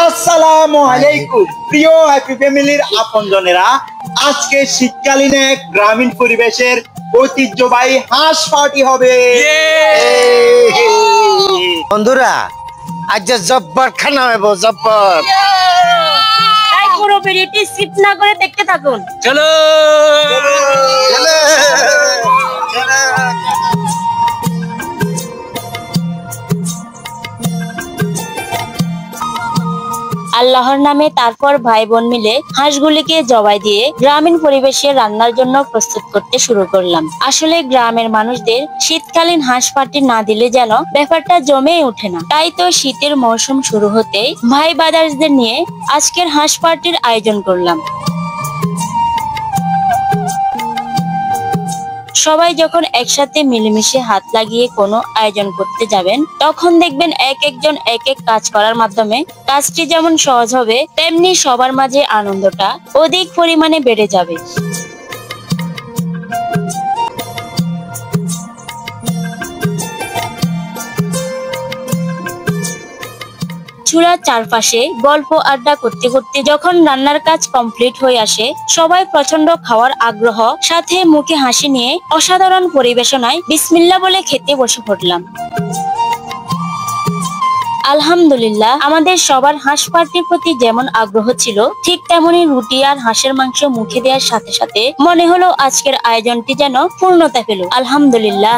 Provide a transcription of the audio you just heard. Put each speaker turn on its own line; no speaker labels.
আসসালামু আলাইকুম প্রিয় হ্যাপি ফ্যামিলির আপনজনেরা, আজকে শীতকালীন এক গ্রামীণ পরিবেশের ঐতিহ্যবাহী হাঁস পার্টি হবে।
বন্ধুরা, আজ জব্বর খানা হবে, জব্বর।
তাই পুরো ভিডিওটি স্কিপ না করে দেখতে থাকুন।
চলো
আল্লাহর নামে তারপর ভাই বোন মিলে হাঁসগুলিকে জবাই দিয়ে গ্রামীণ পরিবেশে রান্নার জন্য প্রস্তুত করতে শুরু করলাম। আসলে গ্রামের মানুষদের শীতকালীন হাঁস পার্টি না দিলে যেন ব্যাপারটা জমে ওঠে না। তাই তো শীতের মৌসুম শুরু হতেই ভাই ব্রাদার্সদের নিয়ে আজকের হাঁস পার্টির আয়োজন করলাম। সবাই যখন একসাথে মিলেমিশে হাত লাগিয়ে কোনো আয়োজন করতে যাবেন, তখন দেখবেন এক একজন এক এক কাজ করার মাধ্যমে কাজটি যেমন সহজ হবে, তেমনি সবার মাঝে আনন্দটা অধিক পরিমাণে বেড়ে যাবে। চুলার চারপাশে গল্প আড্ডা করতে করতে যখন রান্নার কাজ কমপ্লিট হয়ে আসে, সবাই প্রচন্ড খাওয়ার আগ্রহ সাথে মুখে হাসি নিয়ে অসাধারণ পরিবেশনায় বিসমিল্লাহ বলে খেতে বসে পড়লাম। আলহামদুলিল্লাহ, আমাদের সবার হাঁস পার্টির প্রতি যেমন আগ্রহ ছিল, ঠিক তেমনি রুটি আর হাঁসের মাংস মুখে দেওয়ার সাথে সাথে মনে হলো আজকের আয়োজনটি যেন পূর্ণতা পেল। আলহামদুলিল্লাহ।